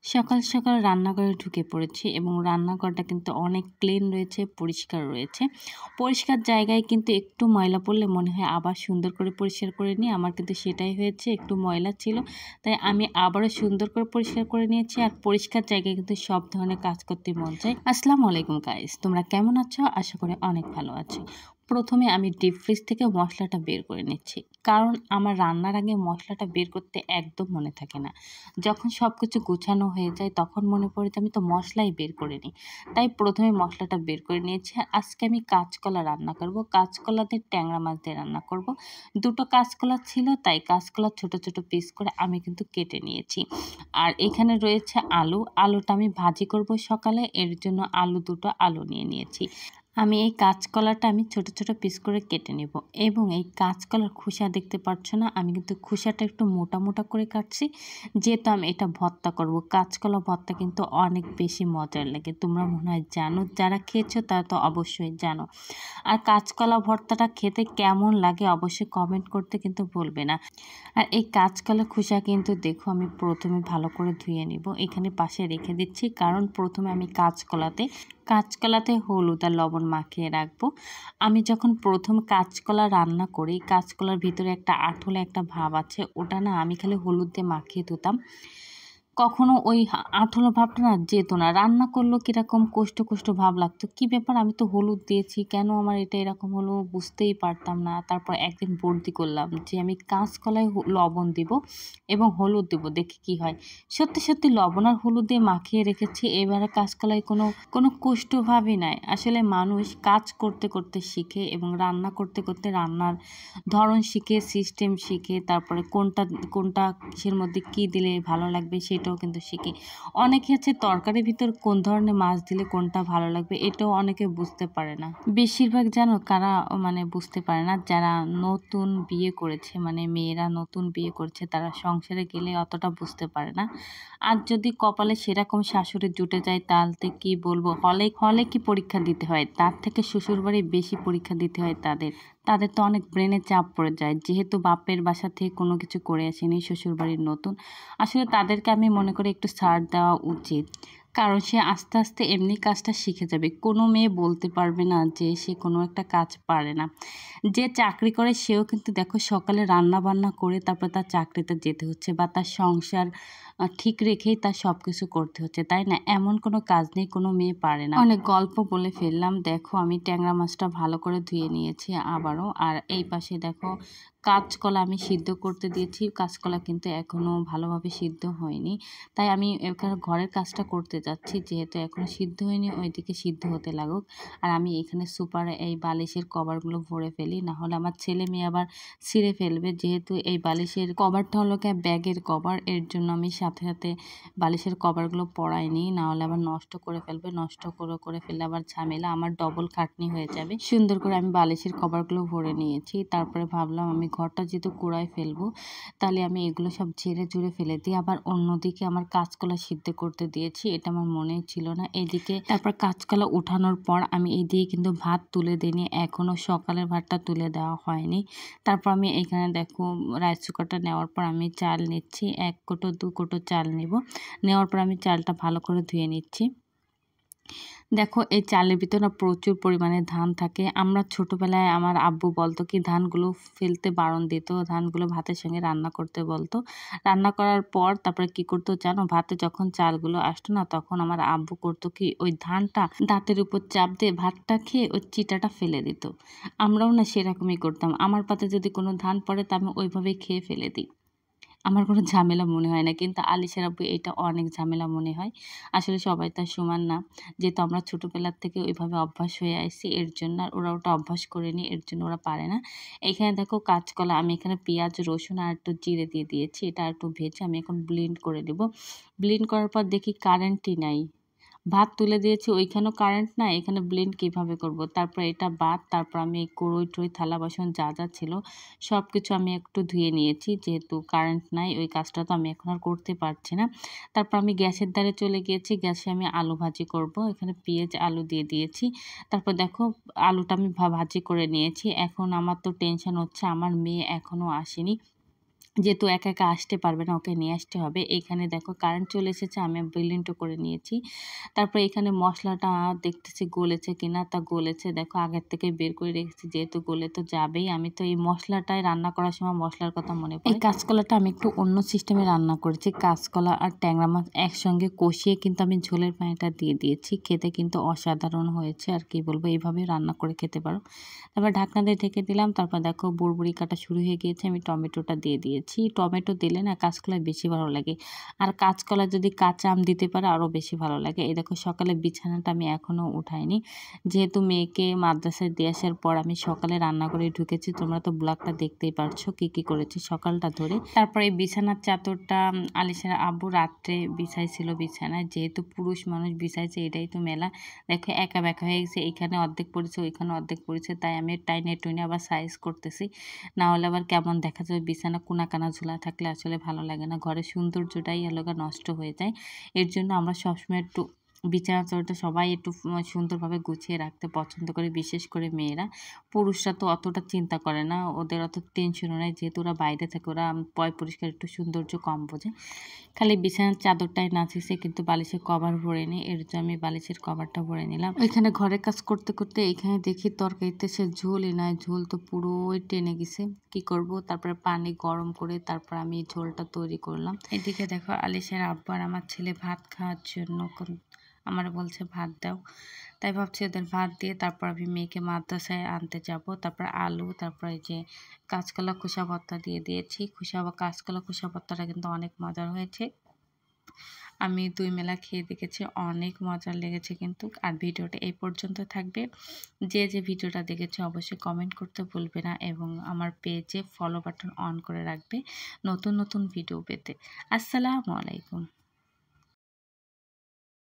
সকাল সকাল রান্নাঘরে ঢুকে পড়েছি এবং রান্নাঘরটা কিন্তু অনেক ক্লিন রয়েছে, পরিষ্কার রয়েছে। পরিষ্কার জায়গায় কিন্তু একটু ময়লা পড়লে মনে হয় আবার সুন্দর করে পরিষ্কার করে নিই। আমার কিন্তু সেটাই হয়েছে, একটু ময়লা ছিল। তাই আমি আবারও সুন্দর করে পরিষ্কার করে নিয়েছি। আর পরিষ্কার জায়গায় কিন্তু সব ধরনের কাজ করতে মন চায়। আসসালামু আলাইকুম গাইস, তোমরা কেমন আছো? আশা করি অনেক ভালো আছো। প্রথমে আমি ডিপ ফ্রিজ থেকে মশলাটা বের করে নিচ্ছি, কারণ আমার রান্নার আগে মশলাটা বের করতে একদম মনে থাকে না। যখন সব কিছু গুছানো হয়ে যায় তখন মনে পড়ে যে আমি তো মশলাই বের করে নিই। তাই প্রথমে মশলাটা বের করে নিয়েছি। আর আজকে আমি কাঁচকলা রান্না করব। কাঁচকলা দিয়ে ট্যাংরা মাছ দিয়ে রান্না করব। দুটো কাঁচকলা ছিল, তাই কাঁচকলা ছোট ছোট পিস করে আমি কিন্তু কেটে নিয়েছি। আর এখানে রয়েছে আলু। আলুটা আমি ভাজি করব সকালে, এর জন্য দুটো আলু নিয়ে নিয়েছি। আমি এই কাঁচকলাটা ছোট ছোট পিস করে কেটে নেব এবং এই কাঁচকলার খোসা দেখতে পাচ্ছ না, আমি কিন্তু খোসাটা একটু মোটা মোটা করে কাটছি, যেহেতু আমি এটা ভর্তা করব। কাঁচকলা ভর্তা কিন্তু অনেক বেশি মজার লাগে, তোমরা মনে হয় জানো, যারা খেয়েছো তারা তো অবশ্যই জানো। আর কাঁচকলা ভর্তাটা খেতে কেমন লাগে অবশ্যই কমেন্ট করতে কিন্তু ভুলবে না। আর এই কাঁচকলা খোসা কিন্তু দেখো আমি প্রথমে ভালো করে ধুয়ে নিব, এখানে পাশে রেখে দিচ্ছি, কারণ প্রথমে আমি কাঁচকলাতে হলুদ আর লবণ মাখিয়ে রাখবো। আমি যখন প্রথম কাঁচকলা রান্না করি, কাঁচকলার ভিতরে একটা আঠোলা একটা ভাব আছে, ওটা না আমি খালি হলুদ দিয়ে মাখিয়ে ধুতাম। কখনো ওই আঠোলা ভাবটা না যেত না, রান্না করলেও কীরকম কোষ্ঠ কোষ্ঠ ভাব লাগতো। কী ব্যাপার, আমি তো হলুদ দিয়েছি, কেন আমার এটা এরকম হলো বুঝতেই পারতাম না। তারপর একদিন বর্দি করলাম যে আমি কাঁচকলায় লবণ দিব এবং হলুদ দেবো, দেখি কি হয়। সত্যি সত্যি লবণ আর হলুদ দিয়ে মাখিয়ে রেখেছি, এবারে কাঁচকলায় কোনো কোনো কোষ্ঠ ভাবই নাই। আসলে মানুষ কাজ করতে করতে শিখে এবং রান্না করতে করতে রান্নার ধরন শিখে, সিস্টেম শিখে, তারপরে কোনটা কোনটা কিসের মধ্যে কী দিলে ভালো লাগবে সেটাও কিন্তু শিখি। অনেকে আছে তরকারির ভিতর কোন ধরনের মাছ দিলে কোনটা ভালো লাগবে এটাও অনেকে বুঝতে পারে না। বেশিরভাগ জানো কারা বুঝতে পারে না, যারা নতুন বিয়ে করেছে, মেয়েরা নতুন বিয়ে করছে, তারা সংসারে গেলে অতটা বুঝতে পারে না। আর যদি কপালে সেরকম শাশুড়ি জুটে যায় তাহলে কি বলবো, হলে হলে কি পরীক্ষা দিতে হয়, তার থেকে শ্বশুরবাড়ি বেশি পরীক্ষা দিতে হয় তাদের। তাদের তো অনেক ব্রেনে চাপ পড়ে যায়, যেহেতু বাপের বাসা থেকে কোনো কিছু করে আসেনি, শ্বশুরবাড়ির নতুন। আসলে তাদেরকে আমি মনে করি একটু ছাড় দেওয়া উচিত, কারণ সে আস্তে আস্তে এমনি কাজটা শিখে যাবে। কোনো মেয়ে বলতে পারবে না যে সে কোনো একটা কাজ পারে না। যে চাকরি করে সেও কিন্তু দেখো সকালে রান্না বান্না করে তারপর তার চাকরিতে যেতে হচ্ছে, বা তার সংসার ঠিক রেখেই তার সব কিছু করতে হচ্ছে, তাই না? এমন কোনো কাজ নেই কোনো মেয়ে পারে না। অনেক গল্প বলে ফেললাম। দেখো আমি ট্যাংরা মাছটা ভালো করে ধুয়ে নিয়েছি আবারও। আর এই পাশে দেখো কাঁচকলা আমি সিদ্ধ করতে দিয়েছি। কাঁচকলা কিন্তু এখনও ভালোভাবে সিদ্ধ হয়নি, তাই আমি এখানে ঘরের কাজটা করতে যাচ্ছি, যেহেতু এখনও সিদ্ধ হয়নি, ওইদিকে সিদ্ধ হতে লাগুক। আর আমি এখানে সুপারে এই বালিশের কভারগুলো ভরে ফেলি, না হলে আমার ছেলে মেয়ে আবার ছিঁড়ে ফেলবে। যেহেতু এই বালিশের কভারটা হলো ব্যাগের কভার, এর জন্য আমি সাথে সাথে বালিশের কভারগুলো পরাই নিই, না হলে আবার নষ্ট করে ফেলবে। নষ্ট করে ফেললে আবার ঝামেলা, আমার ডবল খাটনি হয়ে যাবে। সুন্দর করে আমি বালিশের কভারগুলো ভরে নিয়েছি। তারপরে ভাবলাম আমি ঘরটা যেহেতু কুড়ায় ফেলবো, তাহলে আমি এগুলো সব ঝেড়ে ঝুড়ে ফেলে দিই। আবার অন্যদিকে আমার কাঁচকলা সিদ্ধ করতে দিয়েছি, এটা আমার মনেই ছিল না। এইদিকে তারপর কাঁচকলা উঠানোর পর আমি এইদিকে কিন্তু ভাত তুলে দিইনি, এখনও সকালের ভাতটা তুলে দেওয়া হয়নি। তারপর আমি এখানে দেখো রাইস কুকারটা নেওয়ার পর আমি চাল নিচ্ছি, 1 কোটো 2 কোটো চাল নেব। নেওয়ার পর আমি চালটা ভালো করে ধুয়ে নিচ্ছি। দেখো এই চালের ভিতরে না প্রচুর পরিমাণে ধান থাকে। আমরা ছোটোবেলায় আমার আব্বু বলতো কি, ধানগুলো ফেলতে বারণ দিত, ধানগুলো ভাতের সঙ্গে রান্না করতে বলতো। রান্না করার পর তারপরে কি করতো জানো, ভাতে যখন চালগুলো আসতো না তখন আমার আব্বু করতো কি, ওই ধানটা দাঁতের উপর চাপ দিয়ে ভাতটা খেয়ে ওই চিটাটা ফেলে দিত। আমরাও না সেরকমই করতাম, আমার পাতে যদি কোনো ধান পড়ে তা আমি ওইভাবেই খেয়ে ফেলে দিই। আমার কোনো ঝামেলা মনে হয় না, কিন্তু আলিশার আব্বু এটা অনেক ঝামেলা মনে হয়। আসলে সবাই তার সমান না, যেহেতু আমরা ছোটোবেলার থেকে ওইভাবে অভ্যাস হয়ে আসছি, এর জন্য। আর ওরা ওটা অভ্যাস করেনি, এর জন্য ওরা পারে না। এখানে দেখো কাঁচকলা, আমি এখানে পেঁয়াজ রসুন আর একটু জিরে দিয়ে দিয়েছি, এটা একটু ভেজে আমি এখন ব্লেন্ড করে দেব। ব্লেন্ড করার পর দেখি কারেন্টই নাই। ভাত তুলে দিয়েছি, ওইখানেও কারেন্ট নাই, এখানে ব্লেন্ড কিভাবে করব। তারপর এটা বাদ, তারপর আমি এই কড়ই টড়ই থালা বাসন যা যা ছিল সব কিছু আমি একটু ধুয়ে নিয়েছি, যেহেতু কারেন্ট নাই ওই কাজটা তো আমি এখন আর করতে পারছি না। তারপর আমি গ্যাসের ধারে চলে গিয়েছি, গ্যাসে আমি আলু ভাজি করব। এখানে পেঁয়াজ আলু দিয়ে দিয়েছি। তারপর দেখো আলুটা আমি ভাজি করে নিয়েছি। এখন আমার তো টেনশন হচ্ছে, আমার মেয়ে এখনও আসেনি। যেহেতু একা একা আসতে পারবে না, ওকে নিয়ে আসতে হবে। এইখানে দেখো কারেন্ট চলে এসেছে, আমি ব্লেন্ডও করে নিয়েছি। তারপরে এখানে মশলাটা দেখতেছি গলেছে কিনা, তা গলেছে। দেখো আগের থেকে বের করে রেখেছি, যেহেতু গলে তো যাবেই। আমি তো এই মশলাটায় রান্না করার সময় মশলার কথা মনে পড়ে। এই কাঁচকলাটা আমি একটু অন্য সিস্টেমে রান্না করেছি। কাঁচকলা আর ট্যাংরা মাছ একসঙ্গে কষিয়ে কিন্তু আমি ঝোলের পানিটা দিয়ে দিয়েছি। খেতে কিন্তু অসাধারণ হয়েছে, আর কি বলবো, এইভাবে রান্না করে খেতে পারো। তারপর ঢাকনা দিয়ে ঢেকে দিলাম। তারপর দেখো বড়বড়ি কাটা শুরু হয়ে গিয়েছে, আমি টমেটোটা দিয়ে দিয়েছি। টমেটো দিলে না কাঁচকলায় বেশি ভালো লাগে, আর কাঁচকলা যদি কাঁচা আম দিতে পারে আরও বেশি ভালো লাগে। এই দেখো সকালে বিছানাটা আমি এখনও উঠাইনি, যেহেতু মেয়েকে মাদ্রাসায় দিয়ে আসার পর আমি সকালে রান্না করে ঢুকেছি। তোমরা তো ব্লগটা দেখতেই পারছো কি কি করেছি সকালটা ধরে। তারপরে এই বিছানার চাদরটা আলিশার আব্বু রাত্রে বিছাইছিল বিছানায়, যেহেতু পুরুষ মানুষ বিছাইছে, এটাই তো মেলা। দেখো একা বেঁকা হয়ে গেছে, এখানে অর্ধেক পড়েছে ওইখানে অর্ধেক পড়েছে, তাই আমি টাইনে টুইনে আবার সাইজ করতেছি, না হলে আবার কেমন দেখা যাবে। বিছানা কোনা ঝোলা থাকলে আসলে ভালো লাগে না, ঘরের সৌন্দর্যটাই এলাকা নষ্ট হয়ে যায়। এর জন্য আমরা সবসময় একটু বিছানা চাদরটা সবাই একটু সুন্দরভাবে গুছিয়ে রাখতে পছন্দ করে, বিশেষ করে মেয়েরা। পুরুষরা তো অতটা চিন্তা করে না, ওদের অত টেনশনও নেই, যেহেতু ওরা বাইরে থাকে, ওরা পয় পরিষ্কার একটু সৌন্দর্য কম বোঝে। খালি বিছানার চাদরটাই নাচিছে, কিন্তু বালিশের কভার ভরে নিই, এর জন্য আমি বালিশের কভারটা ভরে নিলাম। এখানে ঘরের কাজ করতে করতে এখানে দেখি তরকারিতে সে ঝোলই নাই, ঝোল তো পুরোই টেনে গেছে। কি করব, তারপরে পানি গরম করে তারপর আমি ঝোলটা তৈরি করলাম। এদিকে দেখো আলিশের আব্বু আর আমার ছেলে ভাত খাওয়ার জন্য আমার বলছে ভাত দাও, তাই ভাবছি ওদের ভাত দিয়ে তারপর আমি মেয়েকে মাদ্রাসায় আনতে যাব। তারপর আলু, তারপর এই যে কাঁচকলা খোসা ভর্তা দিয়ে দিয়েছি। কাঁচকলা খোসা ভর্তাটা কিন্তু অনেক মজার হয়েছে, আমি 2 মেলা খেয়ে দেখেছি, অনেক মজার লেগেছে কিন্তু। আর ভিডিওটা এই পর্যন্ত থাকবে। যে যে ভিডিওটা দেখেছে অবশ্যই কমেন্ট করতে ভুলবে না, এবং আমার পেজে ফলো বাটন অন করে রাখবে নতুন নতুন ভিডিও পেতে। আসসালামু আলাইকুম।